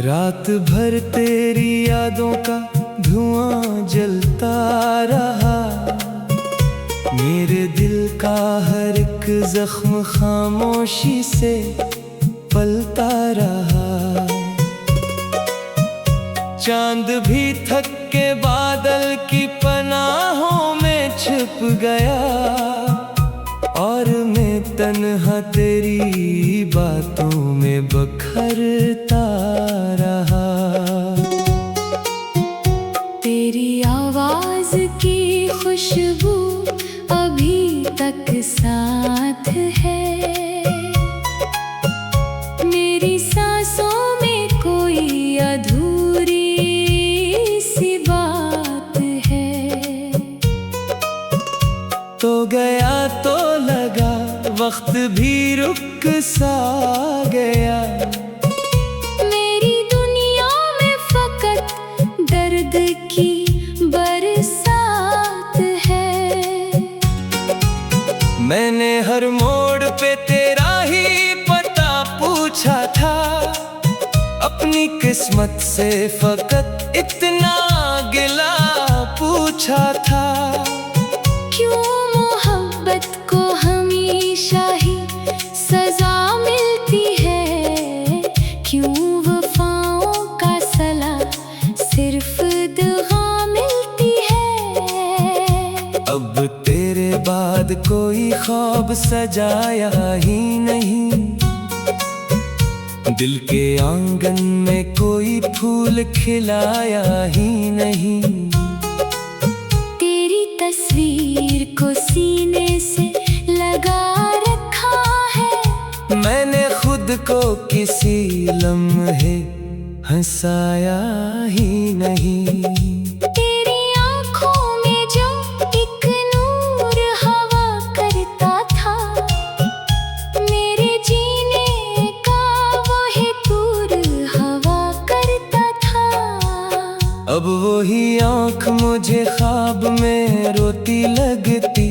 रात भर तेरी यादों का धुआं जलता रहा, मेरे दिल का हर एक जख्म खामोशी से पलता रहा। चांद भी थक के बादल की पनाहों में छिप गया, और मैं तन्हा तेरी बातों में बखरता रहा। तेरी आवाज की खुशबू अभी तक साथ है, मेरी सांसों में कोई अधूरी सी बात है। तो गया तो लगा, वक्त भी रुक सा गया, मेरी दुनिया में फकत दर्द की बरसात है। मैंने हर मोड़ पे तेरा ही पता पूछा था, अपनी किस्मत से फकत इतना गिला पूछा था। क्यों मोहब्बत को हमेशा ही सजा मिलती है, क्यों वफाओं का सला सिर्फ दुआ मिलती है। अब तेरे बाद कोई ख्वाब सजाया ही नहीं, दिल के आंगन में कोई फूल खिलाया ही नहीं। तेरी तस्वीर को सीने से लगा रखा है, मैंने खुद को किसी लम्हे हंसाया ही नहीं। तेरी आँखों में जो एक नूर हवा करता था, मेरे जीने का वो ही दूर हवा करता था। अब वही आँख मुझे ख्वाब में रोती लगती,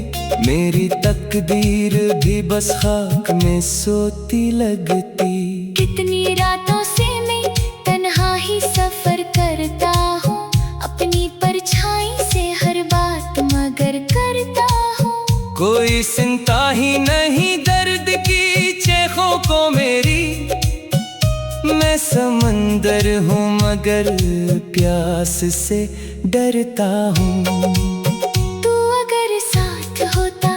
मेरी तकदीर भी बस खाक में सोती लगती। कितनी रातों से मैं तन्हा ही सफर करता हूँ, अपनी परछाई से हर बात मगर करता हूँ। कोई चिंता ही नहीं दर्द की चेखों को मेरी, मैं समंदर हूँ मगर प्यास से डरता हूँ। तू अगर साथ होता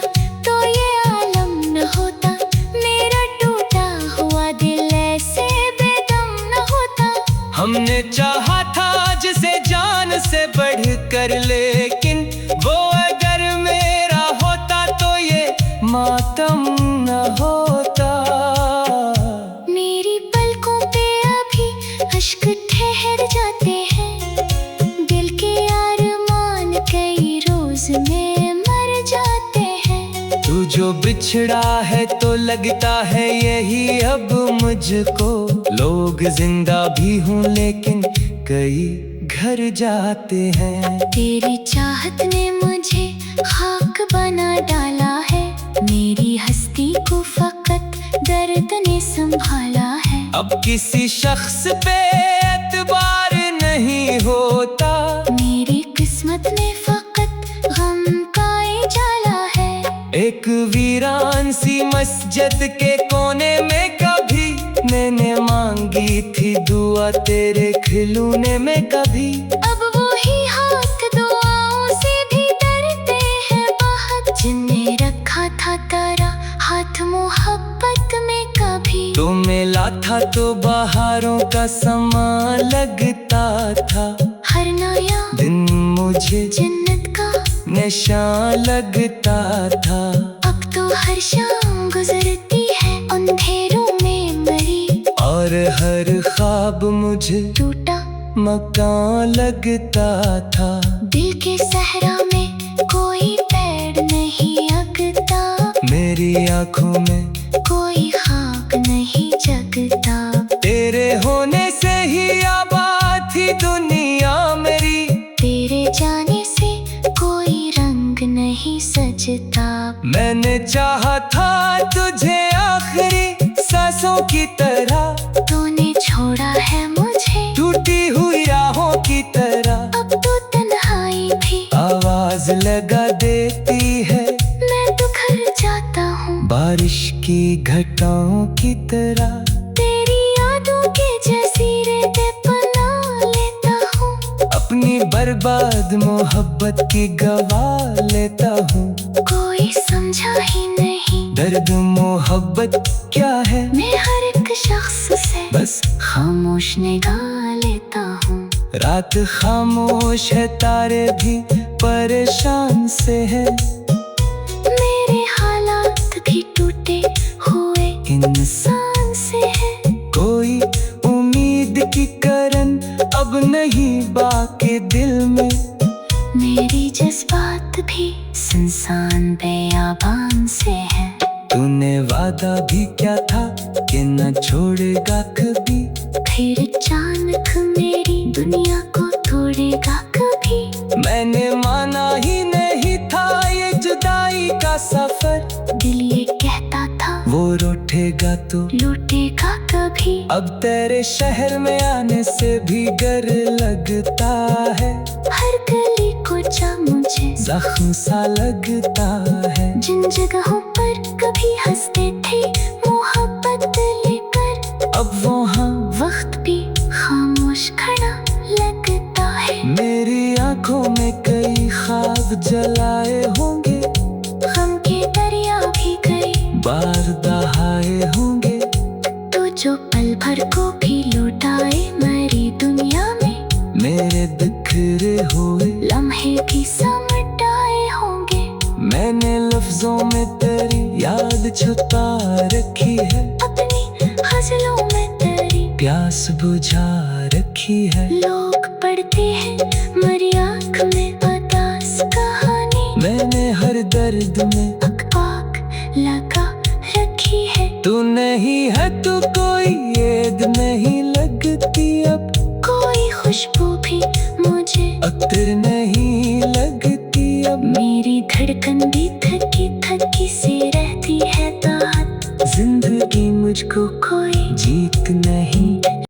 तो ये आलम न होता, मेरा टूटा हुआ दिल ऐसे बेदम न होता। हमने चाहा था जिसे जान से बढ़कर, लेकिन वो अगर मेरा होता तो ये मातम न होता। मेरी पलकों पे अभी अश्क ठहर जाते हैं, दिल के अरमान कई रोज में मर जाते हैं। तू जो बिछड़ा है तो लगता है यही अब मुझको, लोग जिंदा भी हूँ लेकिन कई घर जाते हैं। तेरी चाहत ने मुझे खाक बना डाला है, मेरी हस्ती को फकत दर्द ने संभाला है। अब किसी शख्स पे एतबार नहीं होता, मेरी किस्मत में फकत गम का उजाला है। एक वीरान सी मस्जिद के कोने में कभी मैंने मांगी थी दुआ, तेरे खिलौने में कभी। अब वो ही हाथ दुआओं से भी डरते हैं बहुत, जिन्हें रखा था तेरा हाथ मोहब्बत में कभी। तो मेला था तो बहारों का समा लगता था, हर नया दिन मुझे जन्नत का निशान लगता था। अब तो हर शाम गुजरती है अंधेरों में मरी, और हर ख्वाब मुझे टूटा मकान लगता था। दिल के सहरा में कोई पेड़ नहीं अगता, मेरी आंखों में कोई खाक नहीं जगता। तेरे होने से ही आबाद थी दुनिया मेरी, तेरे जाने से कोई रंग नहीं सजता। मैंने चाहा था तुझे आखिरी सांसों की तरह, तूने छोड़ा है मुझे टूटी हुई राहों की तरह। अब तो तन्हाई भी आवाज लगा देती है, मैं तो घर जाता हूँ बारिश की घटाओं की तरह। तेरी यादों के जजीरे पे पनाह लेता हूँ, अपनी बर्बाद मोहब्बत की गवाह लेता हूँ। कोई समझा ही नहीं दर्द मोहब्बत क्या है, मैं हर एक शख्स से बस खामोश निगाह लेता हूँ। रात खामोश है, तारे भी परेशान से है। मेरे हालात भी टूटे हुए इंसान से है। कोई उम्मीद की करन अब नहीं बाकी दिल में, मेरी जज्बात भी सुनसान बेआबान से है। तूने वादा भी क्या था कि न छोड़ेगा कभी, फिर अचानक मेरी दुनिया को तोड़ेगा कभी। मैंने माना ही नहीं था ये जुदाई का सफर। दिल ये कहता था वो रूठेगा तो लूटेगा कभी। अब तेरे शहर में आने से भी डर लगता है, हर गली कोचा मुझे जख्म सा लगता है। जिन जगहों पर कभी हंसते थे मोहब्बत लेकर, अब वहाँ वक्त भी खामोश खड़ा लगता है। मेरी आंखों में कई ख्वाब जलाए होंगे, गम के दरिया भी गए बार दहाए होंगे। तो जो पल भर को भी लौटाए मरी दुनिया में, मेरे बिखरे हुए लम्हे भी समेट आए होंगे। मैंने लफ्जों में तेरी याद छुपा रखी है, अपनी गजलों में तेरी प्यास बुझा रखी है। लोग पढ़ते हैं मरी आँख में उदास कहानी, मैंने हर दर्द में अखबाक लगा रखी है। तू नहीं है तो कोई याद नहीं लगती, अब कोई खुशबू भी मुझे अतर नहीं लगती। अब मेरी धड़कन भी थकी थकी सी रहती है। ताहत जिंदगी मुझको कोई जीत नहीं